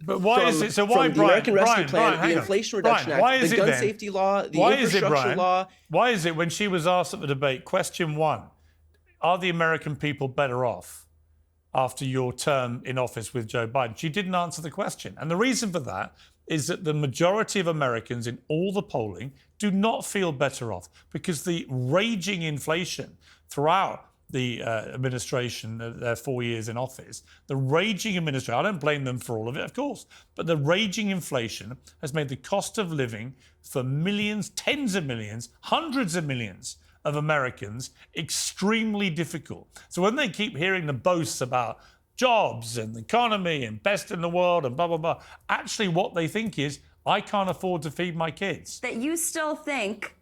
But why is it? So from why, the Brian, American Rescue Brian, Plan, Brian, the Inflation Reduction Brian, why Act, is the it gun then? safety law, the Why is it, infrastructure Brian? law? Why is it when she was asked at the debate, question one, are the American people better off after your term in office with Joe Biden? She didn't answer the question. And the reason for that is that the majority of Americans in all the polling do not feel better off because the raging inflation throughout the administration, their 4 years in office, the raging administration, I don't blame them for all of it, of course, but the raging inflation has made the cost of living for millions, tens of millions, hundreds of millions of Americans extremely difficult. So when they keep hearing the boasts about jobs and the economy and best in the world and blah, blah, blah, actually what they think is, I can't afford to feed my kids. That you still think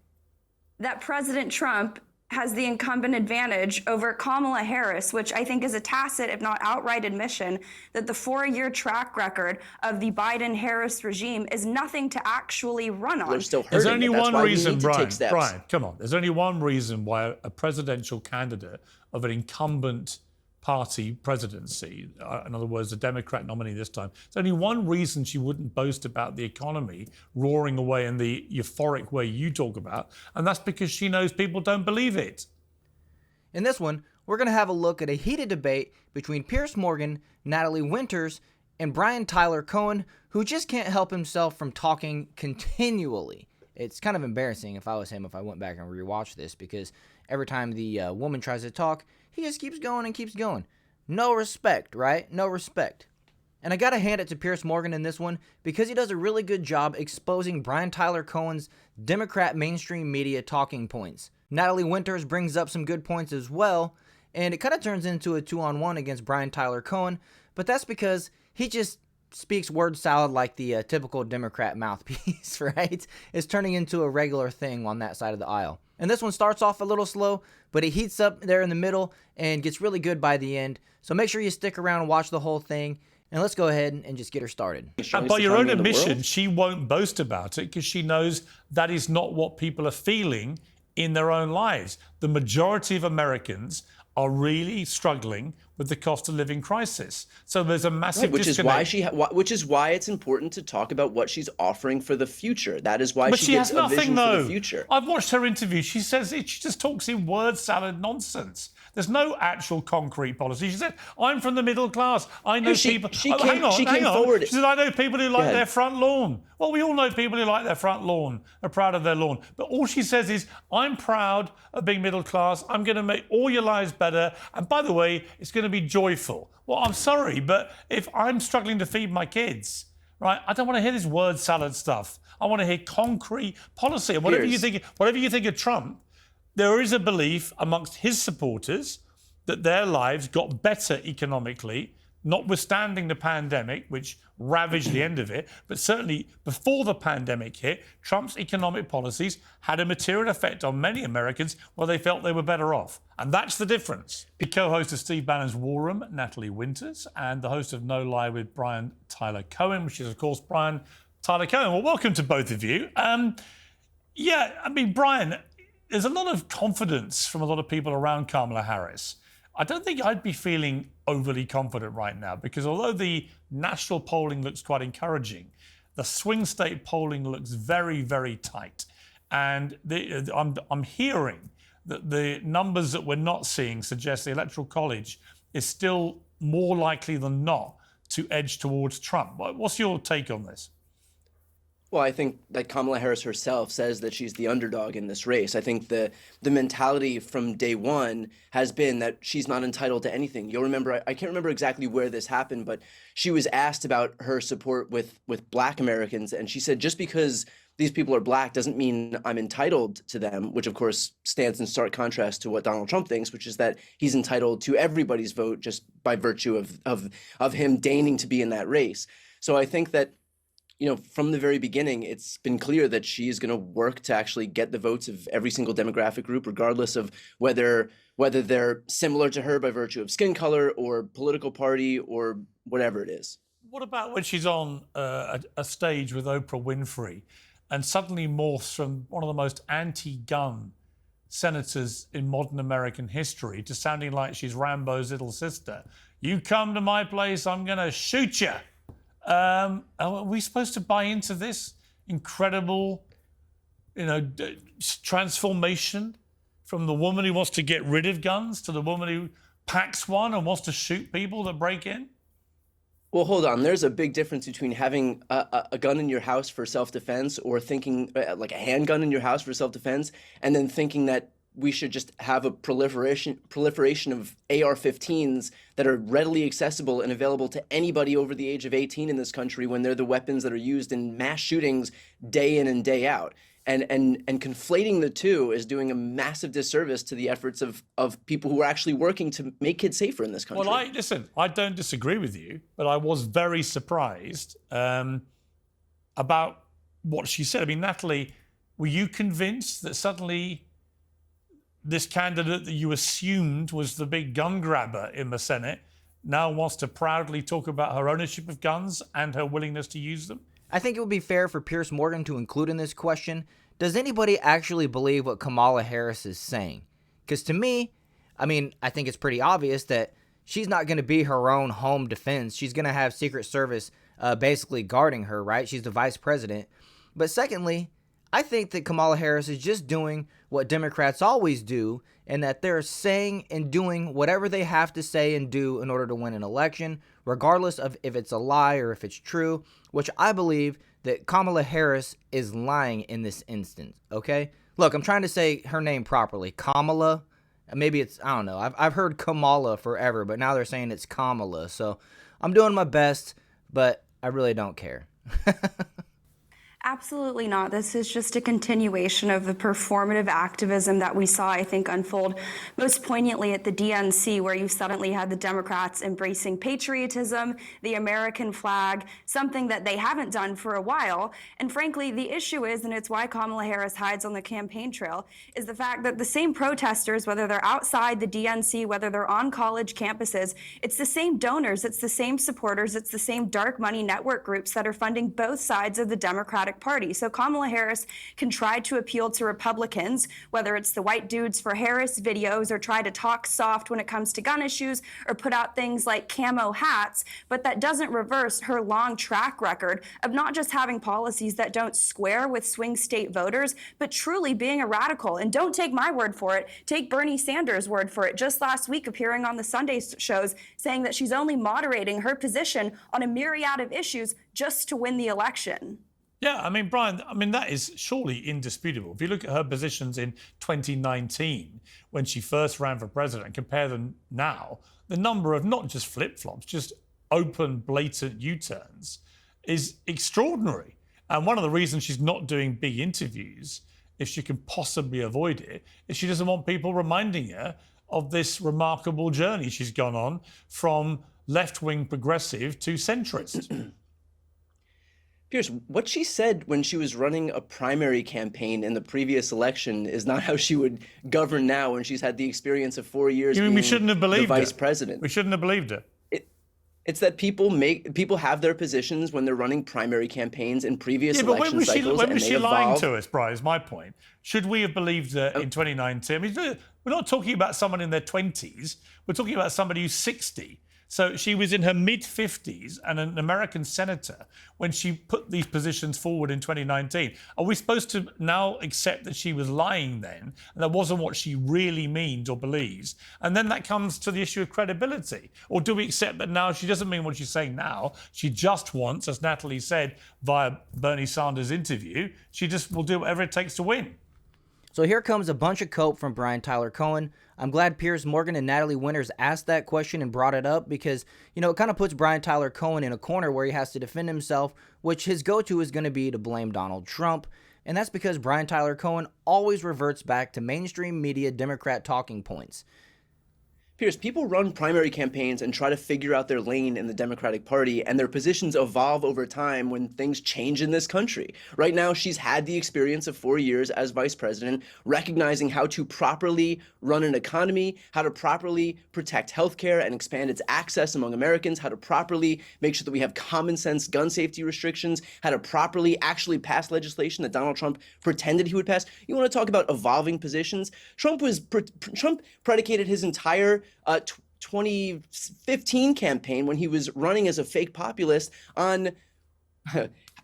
that President Trump has the incumbent advantage over Kamala Harris, which I think is a tacit, if not outright admission, that the 4-year track record of the Biden-Harris regime is nothing to actually run on. They're still hurting. There's only one reason, Brian, come on. There's only one reason why a presidential candidate of an incumbent party presidency, in other words, a Democrat nominee this time, there's only one reason she wouldn't boast about the economy roaring away in the euphoric way you talk about, and that's because she knows people don't believe it. In this one, we're going to have a look at a heated debate between Piers Morgan, Natalie Winters, and Brian Tyler-Cohen, who just can't help himself from talking continually. It's kind of embarrassing if I was him, if I went back and rewatched this, because every time the woman tries to talk, he just keeps going and keeps going. No respect, right? No respect. And I gotta hand it to Piers Morgan in this one because he does a really good job exposing Brian Tyler-Cohen's Democrat mainstream media talking points. Natalie Winters brings up some good points as well, and it kind of turns into a 2-on-1 against Brian Tyler-Cohen, but that's because he just speaks word salad like the typical Democrat mouthpiece, right? It's turning into a regular thing on that side of the aisle. And this one starts off a little slow, but it heats up there in the middle and gets really good by the end. So make sure you stick around and watch the whole thing. And let's go ahead and just get her started. And by your own admission, she won't boast about it because she knows that is not what people are feeling in their own lives. The majority of Americans are really struggling with the cost of living crisis. So there's a massive disconnect. Which is why it's important to talk about what she's offering for the future. That is why but she gives has nothing, a vision though. for the future. I've watched her interview. She says she just talks in word salad nonsense. There's no actual concrete policy. She said, I'm from the middle class. I know people... Hang on. Forward. She said, I know people who like their front lawn. Well, we all know people who like their front lawn, are proud of their lawn. But all she says is, I'm proud of being middle class. I'm going to make all your lives better. And by the way, it's going to be joyful. Well, I'm sorry, but if I'm struggling to feed my kids, right, I don't want to hear this word salad stuff. I want to hear concrete policy. And whatever you think of Trump, there is a belief amongst his supporters that their lives got better economically, notwithstanding the pandemic, which ravaged the end of it. But certainly before the pandemic hit, Trump's economic policies had a material effect on many Americans where they felt they were better off. And that's the difference. The co-host of Steve Bannon's War Room, Natalie Winters, and the host of No Lie with Brian Tyler-Cohen, which is, of course, Brian Tyler-Cohen. Well, welcome to both of you. Brian, there's a lot of confidence from a lot of people around Kamala Harris. I don't think I'd be feeling overly confident right now because although the national polling looks quite encouraging, the swing state polling looks very, very tight. And I'm hearing that the numbers that we're not seeing suggest the Electoral College is still more likely than not to edge towards Trump. What's your take on this? Well, I think that Kamala Harris herself says that she's the underdog in this race. I think the mentality from day one has been that she's not entitled to anything. You'll remember, I can't remember exactly where this happened, but she was asked about her support with Black Americans, and she said, just because these people are Black doesn't mean I'm entitled to them, which of course stands in stark contrast to what Donald Trump thinks, which is that he's entitled to everybody's vote just by virtue of him deigning to be in that race. So I think that, you know, from the very beginning, it's been clear that she is going to work to actually get the votes of every single demographic group, regardless of whether they're similar to her by virtue of skin color or political party or whatever it is. What about when she's on a stage with Oprah Winfrey and suddenly morphs from one of the most anti-gun senators in modern American history to sounding like she's Rambo's little sister? You come to my place, I'm going to shoot you. Are we supposed to buy into this incredible, transformation from the woman who wants to get rid of guns to the woman who packs one and wants to shoot people that break in? Well, hold on. There's a big difference between having a gun in your house for self-defense or thinking like a handgun in your house for self-defense, and then thinking that we should just have a proliferation of AR-15s that are readily accessible and available to anybody over the age of 18 in this country when they're the weapons that are used in mass shootings day in and day out. And conflating the two is doing a massive disservice to the efforts of people who are actually working to make kids safer in this country. Well, I don't disagree with you, but I was very surprised about what she said. I mean, Natalie, were you convinced that suddenly this candidate that you assumed was the big gun grabber in the Senate now wants to proudly talk about her ownership of guns and her willingness to use them? I think it would be fair for Piers Morgan to include in this question, does anybody actually believe what Kamala Harris is saying? Because to me, I think it's pretty obvious that she's not going to be her own home defense. She's going to have Secret Service basically guarding her, right? She's the vice president. But secondly, I think that Kamala Harris is just doing what Democrats always do, and that they're saying and doing whatever they have to say and do in order to win an election, regardless of if it's a lie or if it's true, which I believe that Kamala Harris is lying in this instance, okay? Look, I'm trying to say her name properly. Kamala. Maybe it's, I don't know. I've heard Kamala forever, but now they're saying it's Kamala. So I'm doing my best, but I really don't care. Absolutely not. This is just a continuation of the performative activism that we saw, I think, unfold most poignantly at the DNC, where you suddenly had the Democrats embracing patriotism, the American flag, something that they haven't done for a while. And frankly, the issue is, and it's why Kamala Harris hides on the campaign trail, is the fact that the same protesters, whether they're outside the DNC, whether they're on college campuses, it's the same donors, it's the same supporters, it's the same dark money network groups that are funding both sides of the Democratic Party. So Kamala Harris can try to appeal to Republicans, whether it's the White Dudes for Harris videos or try to talk soft when it comes to gun issues or put out things like camo hats, but that doesn't reverse her long track record of not just having policies that don't square with swing state voters, but truly being a radical. And don't take my word for it, take Bernie Sanders' word for it. Just last week, appearing on the Sunday shows, saying that she's only moderating her position on a myriad of issues just to win the election. Yeah, Brian, that is surely indisputable. If you look at her positions in 2019, when she first ran for president, and compare them now, the number of not just flip-flops, just open, blatant U-turns is extraordinary. And one of the reasons she's not doing big interviews, if she can possibly avoid it, is she doesn't want people reminding her of this remarkable journey she's gone on from left-wing progressive to centrist. Piers, what she said when she was running a primary campaign in the previous election is not how she would govern now when she's had the experience of 4 years being we shouldn't have believed the vice her. president. We shouldn't have believed her. It's that people have their positions when they're running primary campaigns in previous election cycles. When was she lying to us, Brian, is my point. Should we have believed her in 2019? We're not talking about someone in their 20s. We're talking about somebody who's 60. So she was in her mid-50s and an American senator when she put these positions forward in 2019. Are we supposed to now accept that she was lying then, and that wasn't what she really means or believes? And then that comes to the issue of credibility. Or do we accept that now she doesn't mean what she's saying now? She just wants, as Natalie said via Bernie Sanders' interview, she just will do whatever it takes to win. So here comes a bunch of cope from Brian Tyler-Cohen. I'm glad Piers Morgan and Natalie Winters asked that question and brought it up because, it kind of puts Brian Tyler-Cohen in a corner where he has to defend himself, which his go-to is going to be to blame Donald Trump. And that's because Brian Tyler-Cohen always reverts back to mainstream media Democrat talking points. Piers, people run primary campaigns and try to figure out their lane in the Democratic Party, and their positions evolve over time when things change in this country. Right now, she's had the experience of 4 years as vice president, recognizing how to properly run an economy, how to properly protect healthcare and expand its access among Americans, how to properly make sure that we have common sense gun safety restrictions, how to properly actually pass legislation that Donald Trump pretended he would pass. You want to talk about evolving positions? Trump predicated his entire 2015 campaign when he was running as a fake populist on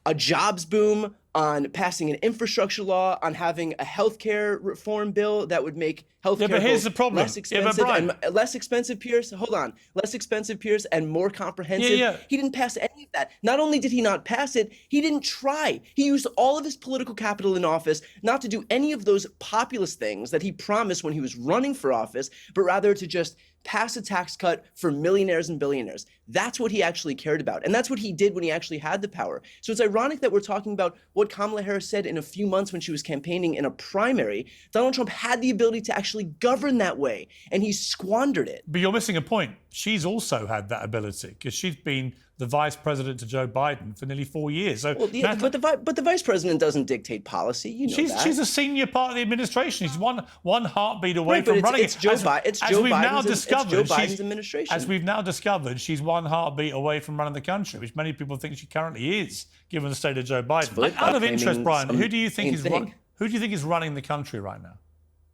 a jobs boom, on passing an infrastructure law, on having a healthcare reform bill that would make healthcare but here's the problem. less expensive and less expensive, Piers. Hold on, less expensive, Piers, and more comprehensive. He didn't pass any of that. Not only did he not pass it, he didn't try. He used all of his political capital in office not to do any of those populist things that he promised when he was running for office, but rather to just pass a tax cut for millionaires and billionaires. That's what he actually cared about. And that's what he did when he actually had the power. So it's ironic that we're talking about what Kamala Harris said in a few months when she was campaigning in a primary. Donald Trump had the ability to actually govern that way, and he squandered it. But you're missing a point. She's also had that ability because she's been the vice president to Joe Biden for nearly 4 years. So, but the vice president doesn't dictate policy. You know that. She's a senior part of the administration. She's one heartbeat away Right, from but running. it's Joe Biden's administration. As we've now discovered, she's one heartbeat away from running the country, which many people think she currently is, given the state of Joe Biden. Out of interest, Brian, who do you think is running the country right now?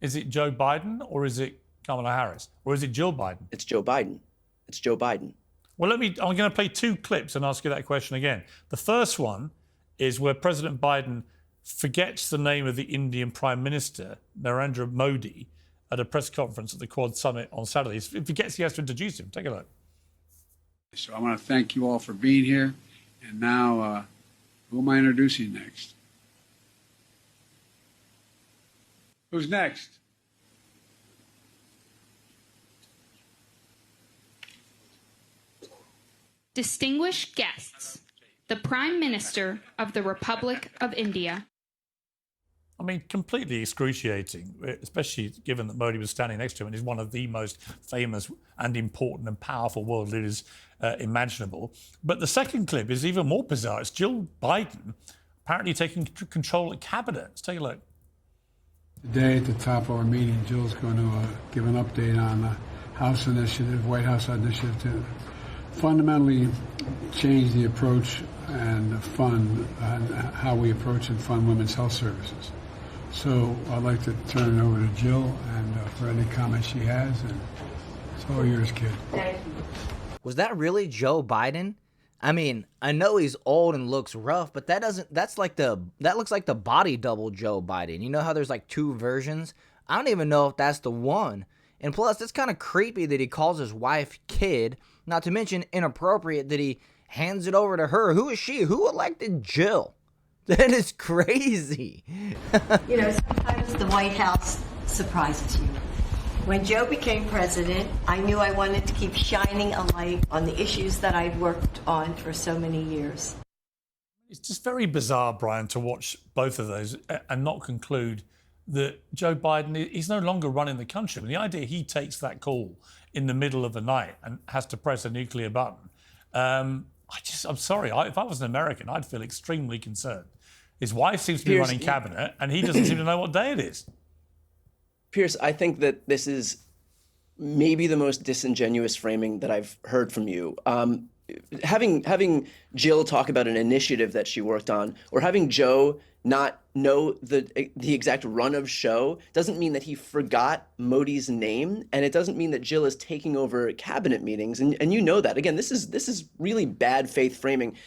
Is it Joe Biden or is it Kamala Harris or is it Jill Biden? It's Joe Biden. It's Joe Biden. Well, I'm going to play two clips and ask you that question again. The first one is where President Biden forgets the name of the Indian Prime Minister, Narendra Modi, at a press conference at the Quad Summit on Saturday. He forgets he has to introduce him. Take a look. So I want to thank you all for being here. And now, who am I introducing next? Who's next? Distinguished guests, the Prime Minister of the Republic of India. I mean, completely excruciating, especially given that Modi was standing next to him and is one of the most famous and important and powerful world leaders imaginable. But the second clip is even more bizarre. It's Jill Biden apparently taking control of cabinet. Let's take a look. Today at the top of our meeting, Jill's going to give an update on the House initiative, White House initiative to fundamentally change the approach and fund how we approach and fund women's health services. So I'd like to turn it over to Jill and for any comments she has, and it's all yours, kid. Was that really Joe Biden? I mean, I know he's old and looks rough, but that looks like the body double Joe Biden. You know how there's like two versions? I don't even know if that's the one. And plus, it's kind of creepy that he calls his wife kid, not to mention inappropriate that he hands it over to her. Who is she? Who elected Jill? That is crazy. You know, sometimes the White House surprises you. When Joe became president, I knew I wanted to keep shining a light on the issues that I'd worked on for so many years. It's just very bizarre, Brian, to watch both of those and not conclude that Joe Biden, he's no longer running the country. I mean, the idea he takes that call in the middle of the night and has to press a nuclear button. I'm sorry. If I was an American, I'd feel extremely concerned. His wife seems to be running cabinet, and he doesn't seem to know what day it is. Piers, I think that this is maybe the most disingenuous framing that I've heard from you. Having Jill talk about an initiative that she worked on, or having Joe not know the exact run of show, doesn't mean that he forgot Modi's name, and it doesn't mean that Jill is taking over cabinet meetings. And you know that. Again, this is really bad faith framing.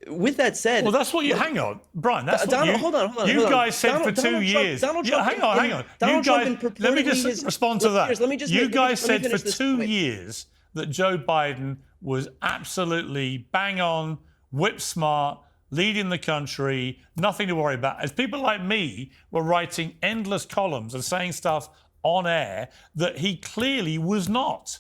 With that said, well, that's what you. Hang on, Brian. That's what you. Hold on. You guys said for 2 years. Hang on. You guys. Let me just respond to that. You guys said for 2 years that Joe Biden was absolutely bang on, whip smart, leading the country, nothing to worry about. As people like me were writing endless columns and saying stuff on air that he clearly was not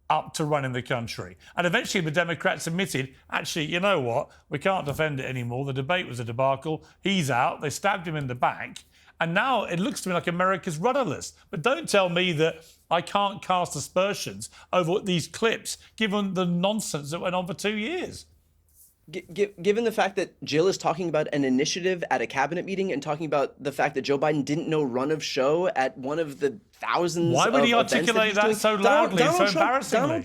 up to running the country. And eventually the Democrats admitted, actually, you know what? We can't defend it anymore. The debate was a debacle. He's out. They stabbed him in the back. And now it looks to me like America's rudderless. But don't tell me that I can't cast aspersions over these clips, given the nonsense that went on for 2 years. Given the fact that Jill is talking about an initiative at a cabinet meeting and talking about the fact that Joe Biden didn't know run of show at one of the thousands Why would of he articulate that so loudly, so embarrassingly?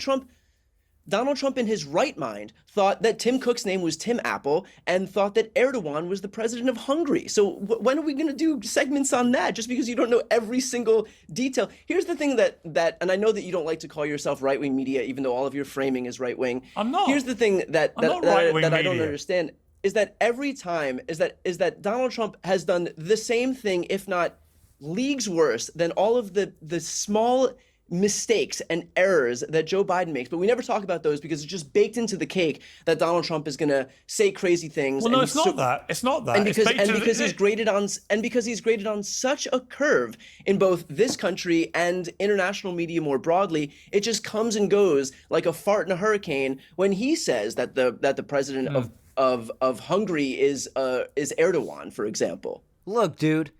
Donald Trump in his right mind thought that Tim Cook's name was Tim Apple and thought that Erdogan was the president of Hungary. So when are we going to do segments on that? Just because you don't know every single detail. Here's the thing that and I know that you don't like to call yourself right-wing media, even though all of your framing is right-wing. I'm not. Here's the thing that I don't understand is that every time is that Donald Trump has done the same thing, if not leagues worse than all of the small mistakes and errors that Joe Biden makes, but we never talk about those because it's just baked into the cake that Donald Trump is going to say crazy things. Well, no, it's not that. It's not that. And because he's graded on such a curve in both this country and international media more broadly, it just comes and goes like a fart in a hurricane when he says that the president of Hungary is Erdogan, for example. Look, dude.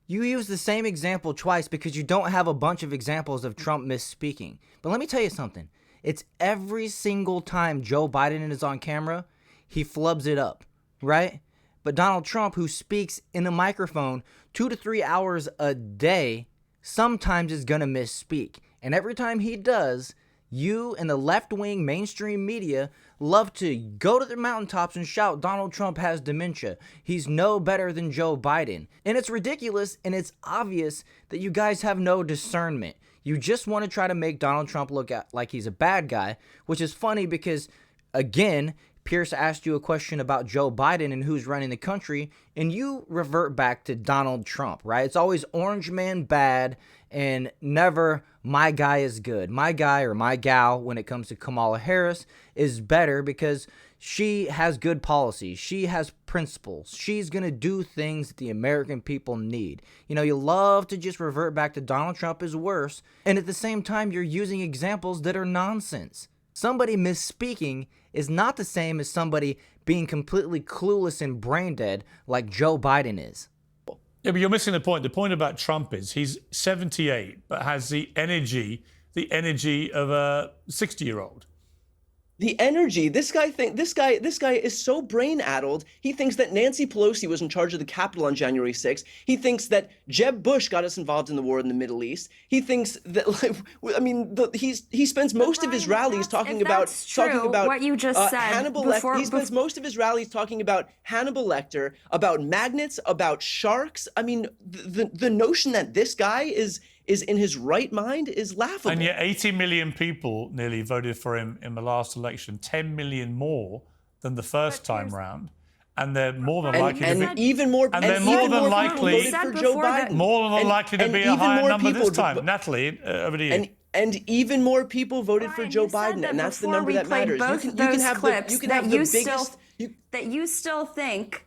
You use the same example twice because you don't have a bunch of examples of Trump misspeaking. But let me tell you something. It's every single time Joe Biden is on camera, he flubs it up, right? But Donald Trump, who speaks in a microphone 2 to 3 hours a day, sometimes is going to misspeak. And every time he does, you and the left-wing mainstream media love to go to the mountaintops and shout Donald Trump has dementia. He's no better than Joe Biden. And it's ridiculous and it's obvious that you guys have no discernment. You just want to try to make Donald Trump look like he's a bad guy, which is funny because, again, Pierce asked you a question about Joe Biden and who's running the country, and you revert back to Donald Trump, right? It's always orange man bad and never my guy is good. My guy or my gal, when it comes to Kamala Harris, is better because she has good policies. She has principles. She's going to do things that the American people need. You know, you love to just revert back to Donald Trump is worse, and at the same time, you're using examples that are nonsense. Somebody misspeaking is not the same as somebody being completely clueless and brain dead like Joe Biden is. Yeah, but you're missing the point. The point about Trump is he's 78, but has the energy of a 60-year-old. The energy, this guy is so brain-addled. He thinks that Nancy Pelosi was in charge of the Capitol on January 6th. He thinks that Jeb Bush got us involved in the war in the Middle East. He thinks that, he spends most of his rallies talking about what you just said. Hannibal Lecter. He spends most of his rallies talking about Hannibal Lecter, about magnets, about sharks. I mean, the notion that this guy is in his right mind is laughable. And yet 80 million people nearly voted for him in the last election, 10 million more than the first time round. And they're more than likely to be even more and they're more than likely for Joe Biden. More than likely to be a higher number this time. Natalie, over to you. And even more people voted for Joe Biden, and that's the number that matters. You can have that you still think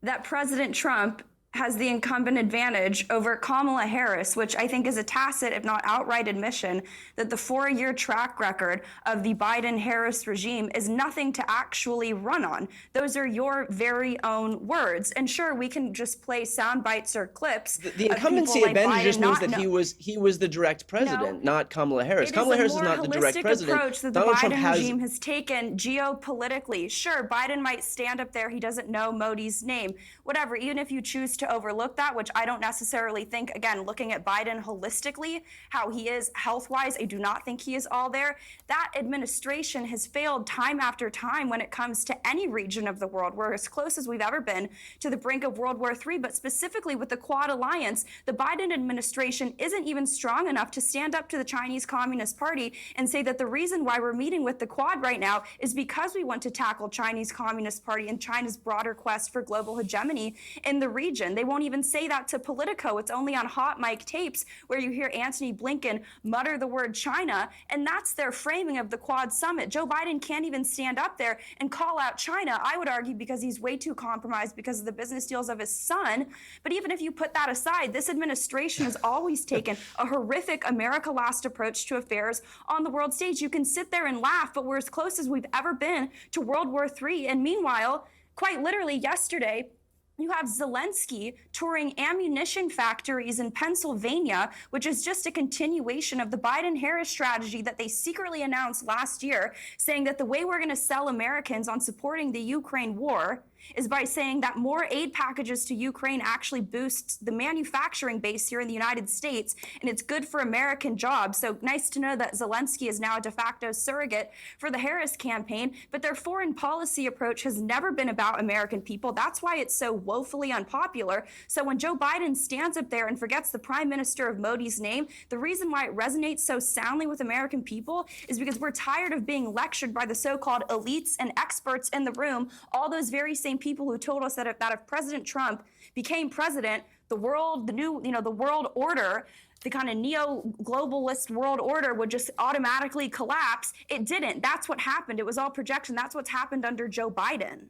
that President Trump has the incumbent advantage over Kamala Harris, which I think is a tacit, if not outright admission, that the 4-year track record of the Biden-Harris regime is nothing to actually run on. Those are your very own words. And sure, we can just play sound bites or clips. The incumbency advantage just means that he was the direct president, not Kamala Harris. Kamala Harris is not the direct president. Approach that the Biden regime has taken geopolitically. Sure, Biden might stand up there. He doesn't know Modi's name. Whatever, even if you choose to overlook that, which I don't necessarily think, again, looking at Biden holistically, how he is health-wise, I do not think he is all there. That administration has failed time after time when it comes to any region of the world. We're as close as we've ever been to the brink of World War III, but specifically with the Quad Alliance, the Biden administration isn't even strong enough to stand up to the Chinese Communist Party and say that the reason why we're meeting with the Quad right now is because we want to tackle Chinese Communist Party and China's broader quest for global hegemony in the region. They won't even say that to Politico. It's only on hot mic tapes where you hear Antony Blinken mutter the word China, and that's their framing of the Quad Summit. Joe Biden can't even stand up there and call out China, I would argue, because he's way too compromised because of the business deals of his son. But even if you put that aside, this administration has always taken a horrific America Last approach to affairs on the world stage. You can sit there and laugh, but we're as close as we've ever been to World War III. And meanwhile, quite literally yesterday, You have Zelensky touring ammunition factories in Pennsylvania, which is just a continuation of the Biden-Harris strategy that they secretly announced last year, saying that the way we're going to sell Americans on supporting the Ukraine war is by saying that more aid packages to Ukraine actually boosts the manufacturing base here in the United States, and it's good for American jobs. So nice to know that Zelensky is now a de facto surrogate for the Harris campaign, but their foreign policy approach has never been about American people. That's why it's so woefully unpopular. So when Joe Biden stands up there and forgets the Prime Minister of Modi's name, the reason why it resonates so soundly with American people is because we're tired of being lectured by the so-called elites and experts in the room, all those very same people who told us that if President Trump became president, the world, the world order, the kind of neo-globalist world order would just automatically collapse. It didn't. That's what happened. It was all projection. That's what's happened under Joe Biden.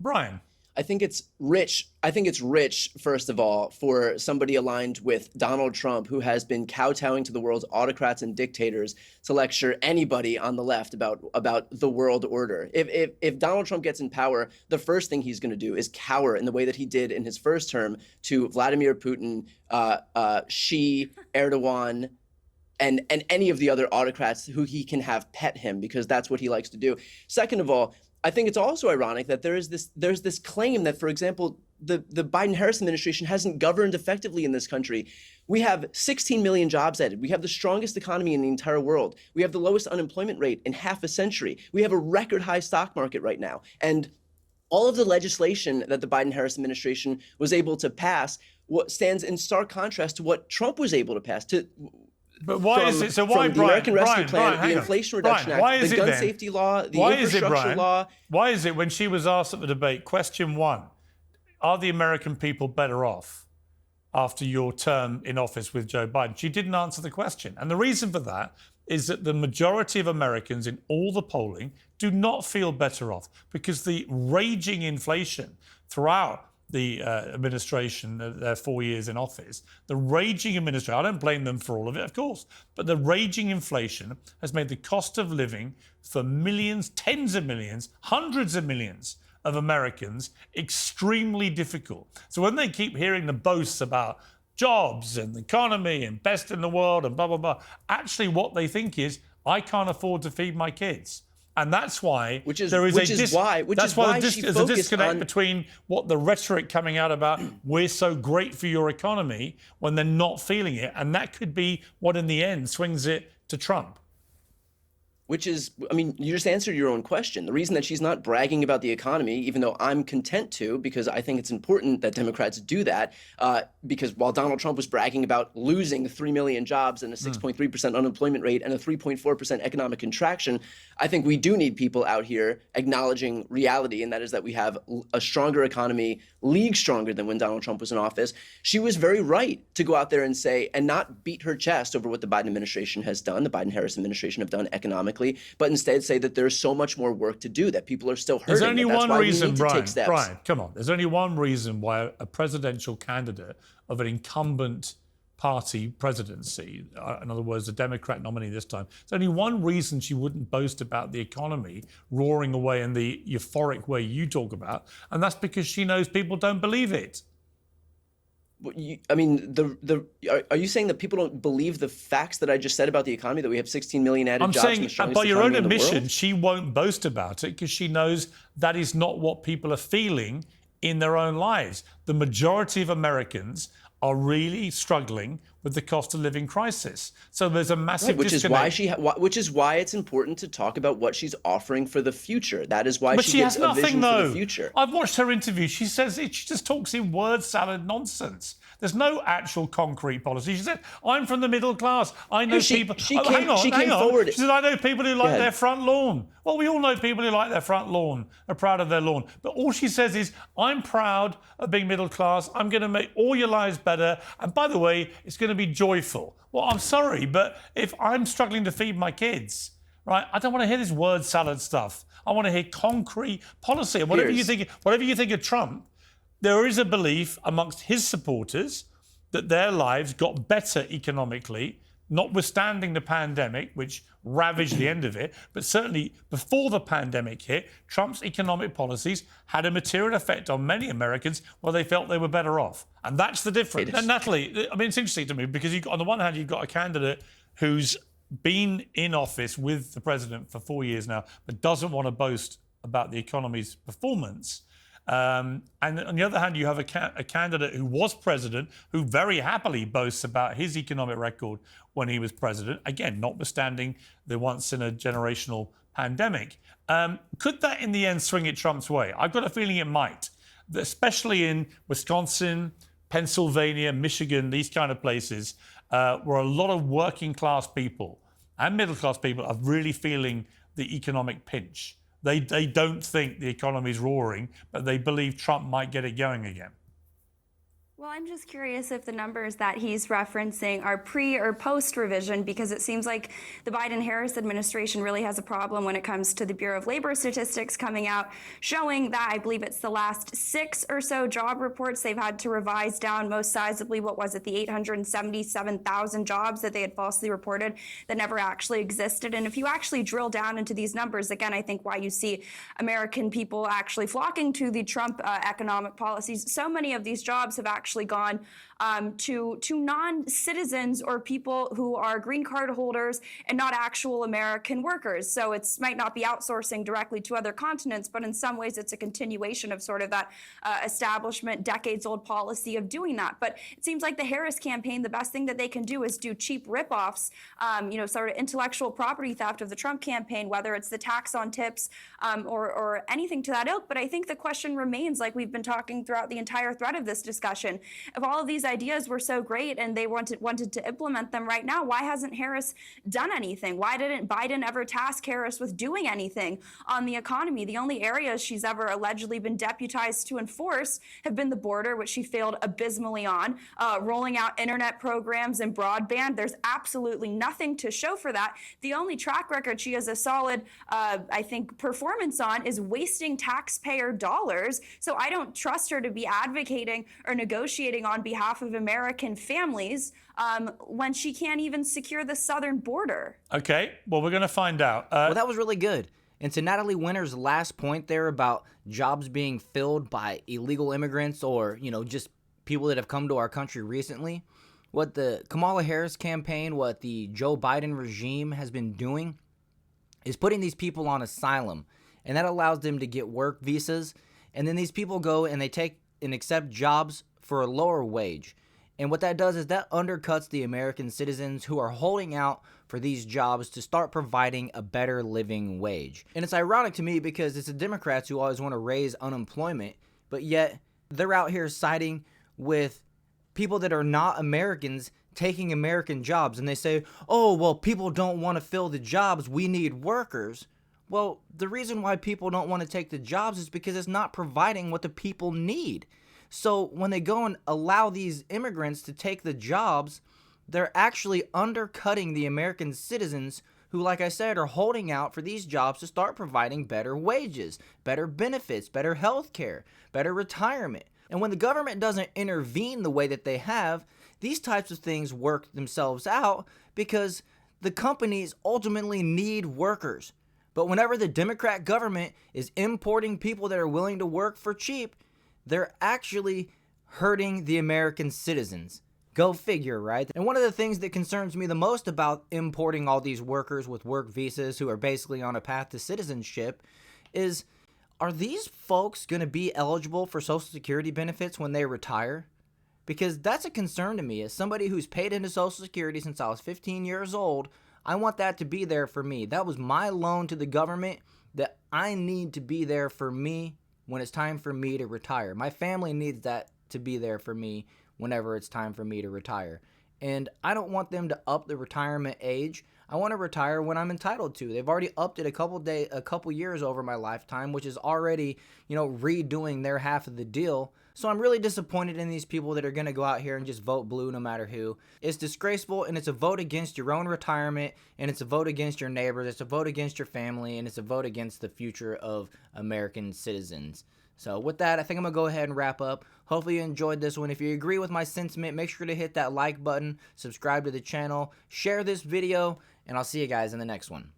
Brian. I think it's rich. First of all, for somebody aligned with Donald Trump, who has been kowtowing to the world's autocrats and dictators, to lecture anybody on the left about the world order. If Donald Trump gets in power, the first thing he's going to do is cower in the way that he did in his first term to Vladimir Putin, Xi, Erdogan, and any of the other autocrats who he can have pet him, because that's what he likes to do. Second of all, I think it's also ironic that there's this claim that, for example, the Biden-Harris administration hasn't governed effectively in this country. We have 16 million jobs added. We have the strongest economy in the entire world. We have the lowest unemployment rate in half a century. We have a record high stock market right now. And all of the legislation that the Biden-Harris administration was able to pass stands in stark contrast to what Trump was able to pass. But why is it? So why, the Brian? American Rescue Plan, Brian, the Inflation Reduction Act, the gun safety law, the infrastructure law. Why is it when she was asked at the debate, question one, are the American people better off after your term in office with Joe Biden? She didn't answer the question. And the reason for that is that the majority of Americans in all the polling do not feel better off, because the raging inflation throughout the administration, their 4 years in office, the raging administration, I don't blame them for all of it, of course, but the raging inflation has made the cost of living for millions, tens of millions, hundreds of millions of Americans extremely difficult. So when they keep hearing the boasts about jobs and the economy and best in the world and blah, blah, blah, actually what they think is, I can't afford to feed my kids. And that's why there's a disconnect between what the rhetoric coming out about we're so great for your economy when they're not feeling it. And that could be what in the end swings it to Trump. Which is, I mean, you just answered your own question. The reason that she's not bragging about the economy, even though I'm content to, because I think it's important that Democrats do that, because while Donald Trump was bragging about losing 3 million jobs and a 6.3% unemployment rate and a 3.4% economic contraction, I think we do need people out here acknowledging reality, and that is that we have a stronger economy, leagues stronger than when Donald Trump was in office. She was very right to go out there and say, and not beat her chest over what the Biden administration has done, the Biden-Harris administration have done economically, but instead say that there's so much more work to do, that people are still hurting. There's only one reason, Brian, come on. There's only one reason why a presidential candidate of an incumbent party presidency, in other words, a Democrat nominee this time, there's only one reason she wouldn't boast about the economy roaring away in the euphoric way you talk about, and that's because she knows people don't believe it. I mean, are you saying that people don't believe the facts that I just said about the economy, that we have 16 million added jobs in the strongest by your own economy in the world? admission, she won't boast about it because she knows that is not what people are feeling in their own lives. The majority of Americans are really struggling with the cost of living crisis. So there's a massive disconnect. Which is why it's important to talk about what she's offering for the future. That is why she gives has nothing, a vision for the future. I've watched her interview. She says she just talks in word salad nonsense. There's no actual concrete policy. She said, I'm from the middle class. I know people... Hang on. She said, I know people who like their front lawn. Well, we all know people who like their front lawn, are proud of their lawn. But all she says is, I'm proud of being middle class. I'm going to make all your lives better. And by the way, it's going to be joyful. Well, I'm sorry, but if I'm struggling to feed my kids, right, I don't want to hear this word salad stuff. I want to hear concrete policy. And whatever you think of Trump, there is a belief amongst his supporters that their lives got better economically notwithstanding the pandemic, which ravaged the end of it, but certainly before the pandemic hit, Trump's economic policies had a material effect on many Americans where they felt they were better off. And that's the difference. And Natalie, I mean, it's interesting to me because on the one hand, you've got a candidate who's been in office with the president for 4 years now, but doesn't want to boast about the economy's performance. And on the other hand, you have a candidate who was president who very happily boasts about his economic record when he was president, again, notwithstanding the once-in-a-generational pandemic. Could that in the end swing it Trump's way? I've got a feeling it might, especially in Wisconsin, Pennsylvania, Michigan, these kind of places, where a lot of working-class people and middle-class people are really feeling the economic pinch. They don't think the economy is roaring, but they believe Trump might get it going again. Well, I'm just curious if the numbers that he's referencing are pre or post revision, because it seems like the Biden-Harris administration really has a problem when it comes to the Bureau of Labor statistics coming out, showing that I believe it's the last 6 or so job reports they've had to revise down most sizably. What was it, the 877,000 jobs that they had falsely reported that never actually existed? And if you actually drill down into these numbers, again, I think why you see American people actually flocking to the Trump economic policies, so many of these jobs have actually gone to non-citizens or people who are green card holders and not actual American workers. So it might not be outsourcing directly to other continents, but in some ways it's a continuation of sort of that establishment, decades-old policy of doing that. But it seems like the Harris campaign, the best thing that they can do is do cheap ripoffs, sort of intellectual property theft of the Trump campaign, whether it's the tax on tips or anything to that ilk. But I think the question remains, like we've been talking throughout the entire thread of this discussion, if all of these ideas were so great and they wanted to implement them right now, why hasn't Harris done anything? Why didn't Biden ever task Harris with doing anything on the economy? The only areas she's ever allegedly been deputized to enforce have been the border, which she failed abysmally on, rolling out internet programs and broadband. There's absolutely nothing to show for that. The only track record she has a solid, I think, performance on is wasting taxpayer dollars. So I don't trust her to be advocating or negotiating on behalf of American families when she can't even secure the southern border. Okay, well, we're going to find out. Well, that was really good. And to Natalie Winters' last point there about jobs being filled by illegal immigrants or, just people that have come to our country recently, what the Kamala Harris campaign, what the Joe Biden regime has been doing is putting these people on asylum. And that allows them to get work visas. And then these people go and they take and accept jobs for a lower wage. And what that does is that undercuts the American citizens who are holding out for these jobs to start providing a better living wage. And it's ironic to me because it's the Democrats who always want to raise unemployment, but yet they're out here siding with people that are not Americans taking American jobs. And they say, oh, well, people don't want to fill the jobs. We need workers. Well, the reason why people don't want to take the jobs is because it's not providing what the people need. So when they go and allow these immigrants to take the jobs, they're actually undercutting the American citizens who, like I said, are holding out for these jobs to start providing better wages, better benefits, better health care, better retirement. And when the government doesn't intervene the way that they have, these types of things work themselves out because the companies ultimately need workers. But whenever the Democrat government is importing people that are willing to work for cheap, they're actually hurting the American citizens. Go figure, right? And one of the things that concerns me the most about importing all these workers with work visas who are basically on a path to citizenship is, are these folks going to be eligible for Social Security benefits when they retire? Because that's a concern to me. As somebody who's paid into Social Security since I was 15 years old, I want that to be there for me. That was my loan to the government that I need to be there for me when it's time for me to retire. My family needs that to be there for me whenever it's time for me to retire. And I don't want them to up the retirement age. I want to retire when I'm entitled to. They've already upped it a couple years over my lifetime, which is already, redoing their half of the deal. So I'm really disappointed in these people that are going to go out here and just vote blue no matter who. It's disgraceful, and it's a vote against your own retirement, and it's a vote against your neighbors, it's a vote against your family, and it's a vote against the future of American citizens. So with that, I think I'm going to go ahead and wrap up. Hopefully you enjoyed this one. If you agree with my sentiment, make sure to hit that like button, subscribe to the channel, share this video, and I'll see you guys in the next one.